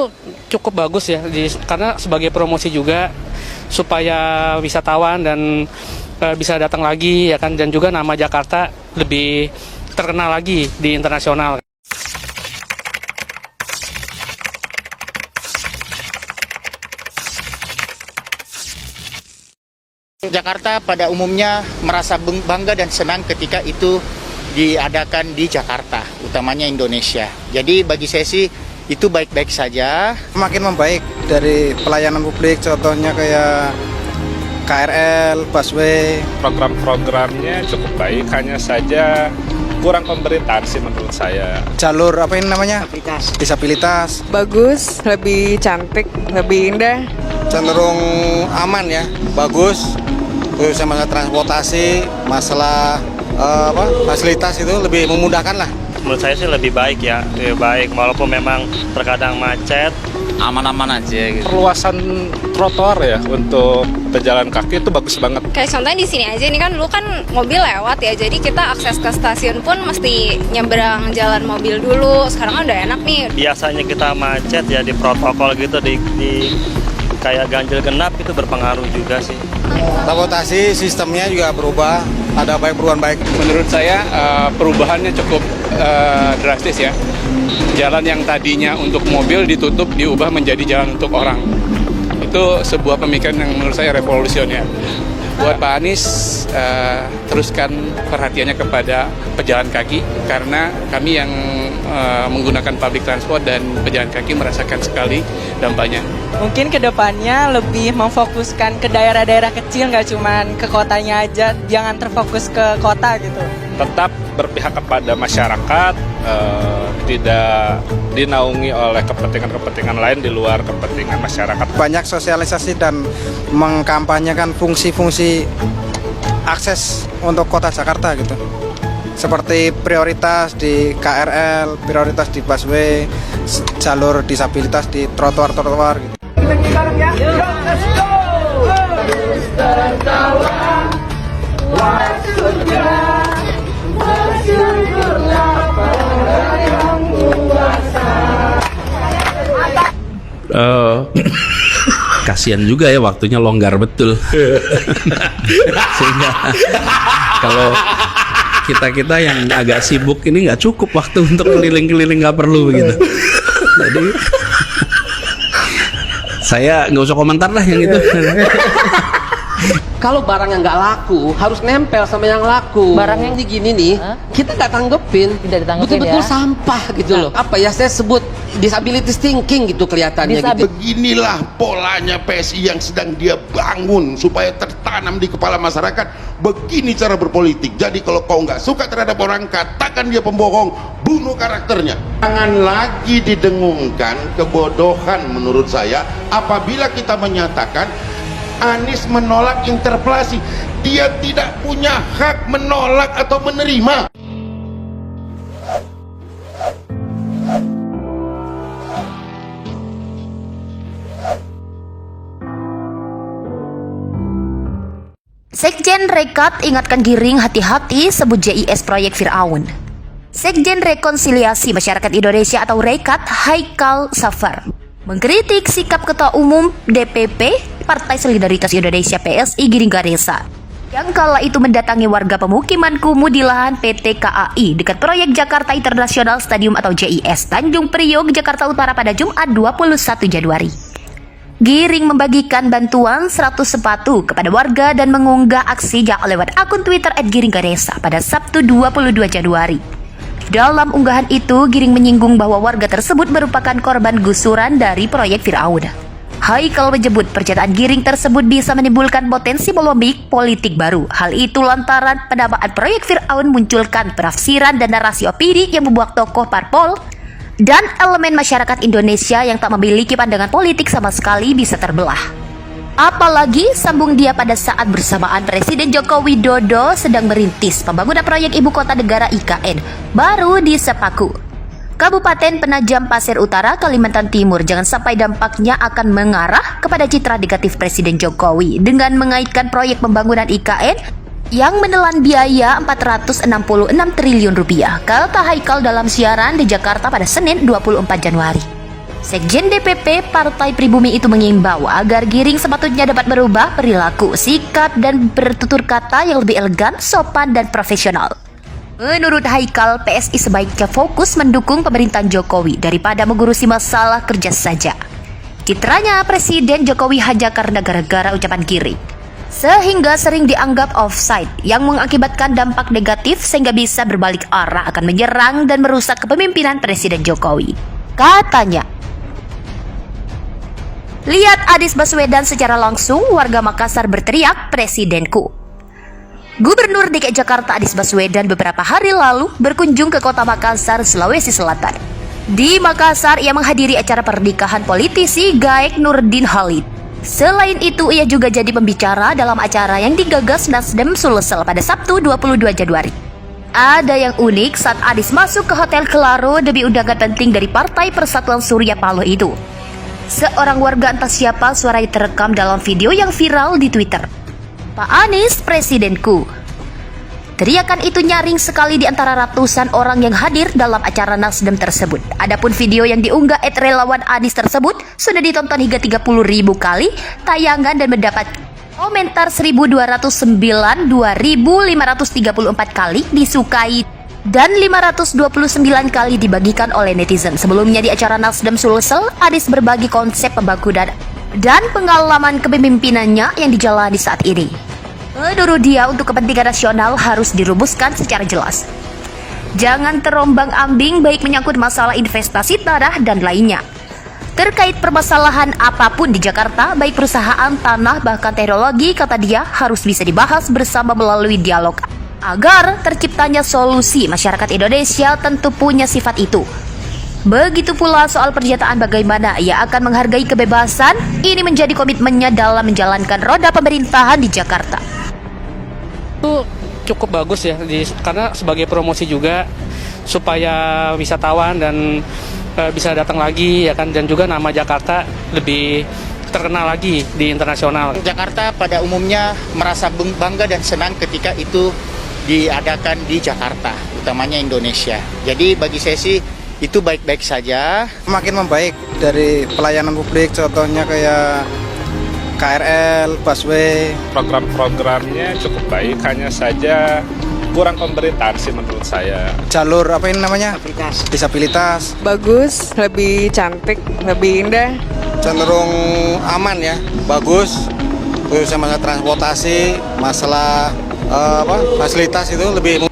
itu cukup bagus ya, karena sebagai promosi juga supaya wisatawan dan bisa datang lagi ya kan, dan juga nama Jakarta lebih terkenal lagi di internasional. Jakarta pada umumnya merasa bangga dan senang ketika itu diadakan di Jakarta, utamanya Indonesia. Jadi bagi saya sih itu baik-baik saja. Makin membaik dari pelayanan publik, contohnya kayak KRL, busway. Program-programnya cukup baik, hanya saja kurang pemberitaan sih menurut saya. Jalur apa ini namanya? Disabilitas. Bagus, lebih cantik, lebih indah. Cenderung aman ya, bagus. Khususnya masalah transportasi, masalah fasilitas itu lebih memudahkan lah. Menurut saya sih lebih baik ya, lebih baik walaupun memang terkadang macet. Aman-aman aja gitu. Perluasan trotoar ya untuk pejalan kaki itu bagus banget. Kayak contohnya di sini aja, ini kan dulu kan mobil lewat ya, jadi kita akses ke stasiun pun mesti nyebrang jalan mobil dulu. Sekarang kan udah enak nih. Biasanya kita macet ya di protokol gitu, di kayak ganjil genap itu berpengaruh juga sih. Transportasi sistemnya juga berubah, ada perubahan baik. Menurut saya perubahannya cukup drastis ya. Jalan yang tadinya untuk mobil ditutup, diubah menjadi jalan untuk orang. Itu sebuah pemikiran yang menurut saya revolusioner. Buat Pak Anies, teruskan perhatiannya kepada pejalan kaki, karena kami yang menggunakan public transport dan pejalan kaki merasakan sekali dampaknya. Mungkin kedepannya lebih memfokuskan ke daerah-daerah kecil, nggak cuma ke kotanya aja, jangan terfokus ke kota gitu. Tetap berpihak kepada masyarakat, tidak dinaungi oleh kepentingan-kepentingan lain di luar kepentingan masyarakat. Banyak sosialisasi dan mengkampanyekan fungsi-fungsi akses untuk kota Jakarta gitu. Seperti prioritas di KRL, prioritas di busway, jalur disabilitas di trotoar-trotoar gitu. Kasihan juga ya, waktunya longgar betul. Sehingga kalau kita yang agak sibuk ini nggak cukup waktu untuk keliling-keliling, nggak perlu begitu. Jadi saya nggak usah komentar lah yang itu. Kalau barang yang nggak laku harus nempel sama yang laku. Barang yang begini nih, kita nggak tanggepin, betul-betul ya? Sampah gitu loh. Apa ya saya sebut disability thinking gitu kelihatannya. Gitu. Beginilah polanya PSI yang sedang dia bangun supaya tertanam di kepala masyarakat. Begini cara berpolitik. Jadi kalau kau nggak suka terhadap orang, katakan dia pembohong, bunuh karakternya. Jangan lagi didengungkan kebodohan menurut saya apabila kita menyatakan Anies menolak interpelasi. Dia tidak punya hak menolak atau menerima. Sekjen Rekat ingatkan Giring hati-hati sebut JIS proyek Firaun. Sekjen Rekonsiliasi Masyarakat Indonesia atau Rekat, Haikal Safar, mengkritik sikap Ketua Umum DPP Partai Solidaritas Indonesia PSI Giring Ganesa yang kala itu mendatangi warga pemukiman kumuh di lahan PT KAI dekat proyek Jakarta International Stadium atau JIS Tanjung Priok, Jakarta Utara pada Jumat 21 Januari. Giring membagikan bantuan 100 sepatu kepada warga dan mengunggah aksinya lewat akun Twitter @giringganesa pada Sabtu 22 Januari. Dalam unggahan itu, Giring menyinggung bahwa warga tersebut merupakan korban gusuran dari proyek Firaun. Haikal menyebut pernyataan Giring tersebut bisa menimbulkan potensi polemik politik baru. Hal itu lantaran penamaan proyek Firaun munculkan penafsiran dan narasi opini yang membuat tokoh parpol dan elemen masyarakat Indonesia yang tak memiliki pandangan politik sama sekali bisa terbelah. Apalagi sambung dia pada saat bersamaan Presiden Joko Widodo sedang merintis pembangunan proyek Ibu Kota Negara IKN baru di Sepaku, Kabupaten Penajam Pasir Utara, Kalimantan Timur. Jangan sampai dampaknya akan mengarah kepada citra negatif Presiden Jokowi dengan mengaitkan proyek pembangunan IKN yang menelan biaya 466 triliun rupiah, kata Haikal dalam siaran di Jakarta pada Senin 24 Januari. Sekjen DPP Partai Pribumi itu mengimbau agar Giring sepatutnya dapat merubah perilaku, sikap, dan bertutur kata yang lebih elegan, sopan, dan profesional. Menurut Haikal, PSI sebaiknya fokus mendukung pemerintahan Jokowi daripada mengurusi masalah kerja saja. Citranya Presiden Jokowi hanya karena gara-gara ucapan Giring, sehingga sering dianggap offside yang mengakibatkan dampak negatif sehingga bisa berbalik arah akan menyerang dan merusak kepemimpinan Presiden Jokowi. Katanya, lihat Anies Baswedan secara langsung, warga Makassar berteriak Presidenku. Gubernur DKI Jakarta Anies Baswedan beberapa hari lalu berkunjung ke kota Makassar, Sulawesi Selatan. Di Makassar, ia menghadiri acara pernikahan politisi Gaek Nurdin Halid. Selain itu, ia juga jadi pembicara dalam acara yang digagas Nasdem Sulsel pada Sabtu 22 Januari. Ada yang unik saat Anies masuk ke Hotel Kelaro demi undangan penting dari Partai Persatuan Surya Paloh itu. Seorang warga entah siapa suaranya terekam dalam video yang viral di Twitter. Pak Anies, Presidenku. Teriakan itu nyaring sekali di antara ratusan orang yang hadir dalam acara Nasdem tersebut. Adapun video yang diunggah @relawan Anies tersebut sudah ditonton hingga 30.000 kali tayangan dan mendapat komentar 1.209, 2.534 kali disukai dan 529 kali dibagikan oleh netizen. Sebelumnya di acara Nasdem Sulsel, Anies berbagi konsep pembangunan dan pengalaman kepemimpinannya yang dijalani saat ini. Menurut dia, untuk kepentingan nasional harus dirumuskan secara jelas. Jangan terombang-ambing baik menyangkut masalah investasi tanah dan lainnya. Terkait permasalahan apapun di Jakarta, baik perusahaan, tanah, bahkan teknologi, kata dia, harus bisa dibahas bersama melalui dialog. Agar terciptanya solusi, masyarakat Indonesia tentu punya sifat itu. Begitu pula soal pernyataan bagaimana ia akan menghargai kebebasan, ini menjadi komitmennya dalam menjalankan roda pemerintahan di Jakarta. Itu cukup bagus ya, karena sebagai promosi juga supaya wisatawan dan bisa datang lagi ya kan, dan juga nama Jakarta lebih terkenal lagi di internasional. Jakarta pada umumnya merasa bangga dan senang ketika itu diadakan di Jakarta, utamanya Indonesia. Jadi bagi saya sih itu baik-baik saja. Makin membaik dari pelayanan publik, contohnya kayak KRL, busway. Program-programnya cukup baik, hanya saja kurang pemberitaan sih menurut saya. Jalur apa ini namanya? Disabilitas. Bagus, lebih cantik, lebih indah. Cenderung aman ya, bagus. Khususnya masalah transportasi, masalah fasilitas itu lebih